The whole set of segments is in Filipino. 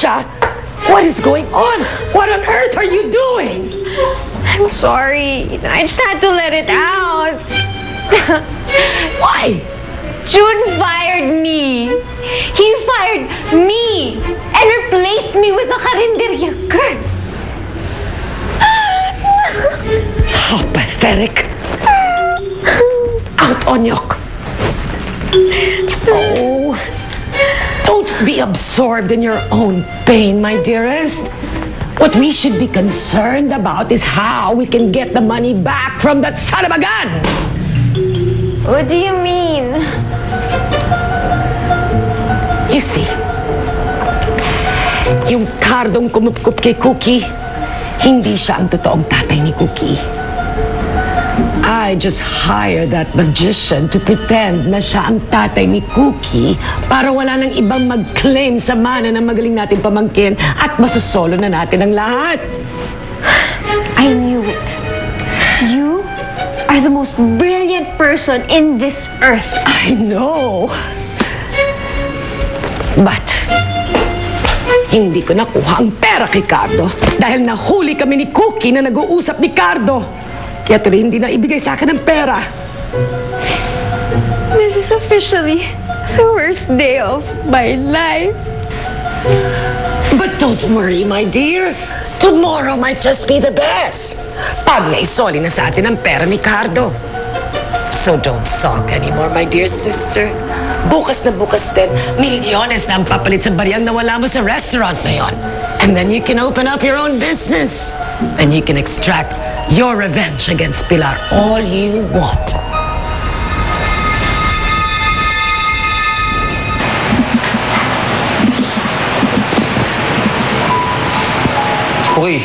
siya. What is going on? What on earth are you doing? I'm sorry. I just had to let it out. Why? June fired me. He fired me and replaced me with a karinderya girl. How pathetic. Out, Onyok. Oh, don't be absorbed in your own pain, my dearest. What we should be concerned about is how we can get the money back from that son of a gun. What do you mean? You see, yung kardong kumupkup kay Cookie, hindi siya ang totoong tatay ni Cookie. I just hired that magician to pretend na siya ang tatay ni Cookie para wala nang ibang mag-claim sa mana ng magaling natin pamangkin at masosolo na natin ang lahat. I knew it. You are the most brilliant person in this earth. I know. But, hindi ko nakuha ang pera kay Cardo dahil nahuli kami ni Cookie na nag-uusap ni Cardo. Kaya tuloy hindi na ibigay sa akin ang pera. This is officially the worst day of my life. But don't worry, my dear. Tomorrow might just be the best. Pag naisoli na sa atin ang pera ni Cardo. So don't sulk anymore, my dear sister. Bukas na bukas din, milyones na ang papalit sa bariyang nawala mo sa restaurant na yon. And then you can open up your own business. And you can extract your revenge against Pilar all you want. Okay.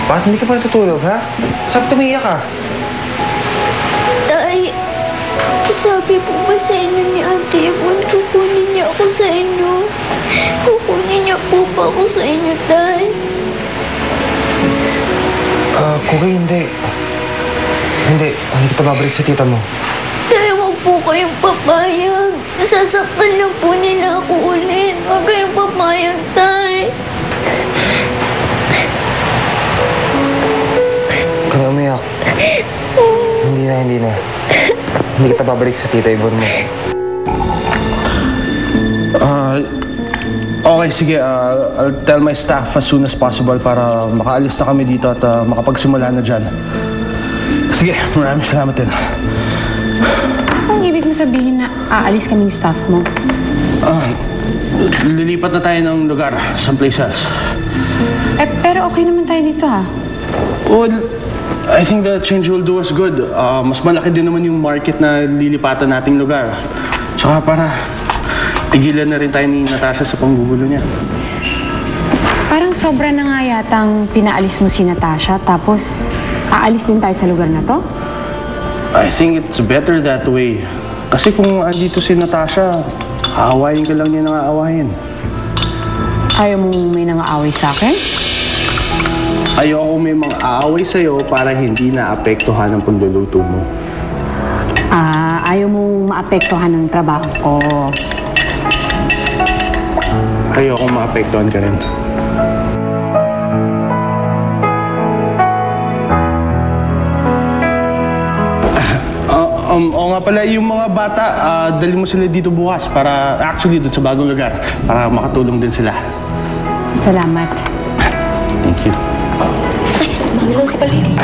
Bakit hindi ka pa natutulog, ha? Saan tumiyak ka? Tay, sabi po ba sa inyo ni Auntie Yvonne, kukunin niya ako sa inyo? Kukunin niya po ba ako sa inyo, Tay? Kuki, hindi. Hindi kita babalik sa tita mo. Tay, huwag po kayong papayag. Sasaktan na po nila ako ulit. Huwag kayong papayag, Tay. Huwag ka na umiyak. Hindi na. Hindi kita babalik sa tita Yvonne mo. Okay, sige. I'll tell my staff as soon as possible para makaalis na kami dito at makapagsimula na dyan. Sige, maraming salamat din. Ang ibig mo sabihin na aalis kaming staff mo? Lilipat na tayo ng lugar, someplace else. Pero okay naman tayo dito, ha? Well, I think the change will do us good. Mas malaki din naman yung market na lilipatan nating lugar. Tsaka para tigilan na rin tayo ni Natasha sa panggugulo niya. Parang sobra na nga yatang pinaalis mo si Natasha, tapos aalis din tayo sa lugar na to? I think it's better that way. Kasi kung andito si Natasha, aawayin ka lang niya nang aawayin. Ayaw mong may nang-aaway sa akin? Ayoko may mga aaway sa'yo para hindi naapektuhan ang pagluluto mo. Ayaw mong maapektuhan ng trabaho ko. Ayoko maapektuhan ka rin. Oo nga pala, yung mga bata, dali mo sila dito bukas para, actually, doon sa bagong lugar, para makatulong din sila. Salamat. Thank you. Mamilang si Palini.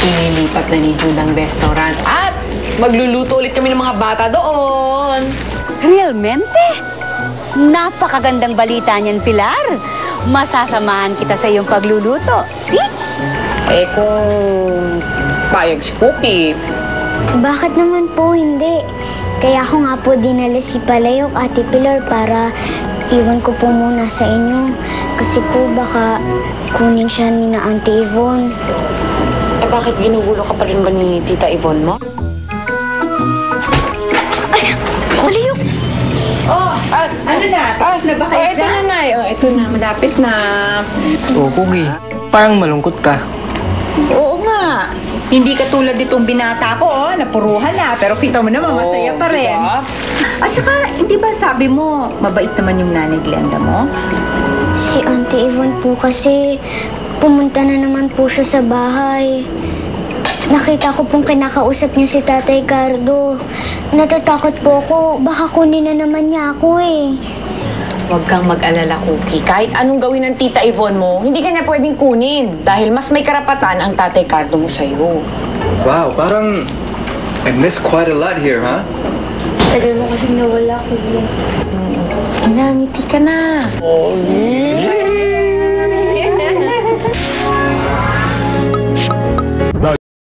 Inilipat na ni June ang restaurant at magluluto ulit kami ng mga bata doon. Realmente? Napakagandang balita niyan, Pilar. Masasamahan kita sa iyong pagluluto. See? Kung payag si Cookie. Bakit naman po hindi? Kaya ako nga po dinala si Palayok, Ate Pilar, para iwan ko po muna sa inyo. Kasi po baka kunin siya ni na Auntie Yvonne. Bakit ginugulo ka pa rin ba ni Tita Yvonne mo? Ay! Palayok! Ano na? Tapos na ba kayo Ito na, Nay. Ito na. Malapit na. Oo, Kuki. Parang malungkot ka. Oo nga. Hindi katulad itong binata ko, oh, napuruhan na. Pero kita mo naman, masaya pa rin. At saka, hindi ba sabi mo, mabait naman yung nanay Glenda mo? Si Auntie Yvonne po kasi pumunta na naman po siya sa bahay. Nakita ko pong kinakausap niya si Tatay Cardo. Natatakot po ako. Baka kunin na naman niya ako eh. Huwag kang mag-alala, Cookie. Kahit anong gawin ng Tita Yvonne mo, hindi ka niya pwedeng kunin. Dahil mas may karapatan ang Tatay Cardo mo sa'yo. Wow, parang I missed quite a lot here, huh? Tagal mo kasing nawala, Kuya. Sige na, ngiti ka na. Yeah.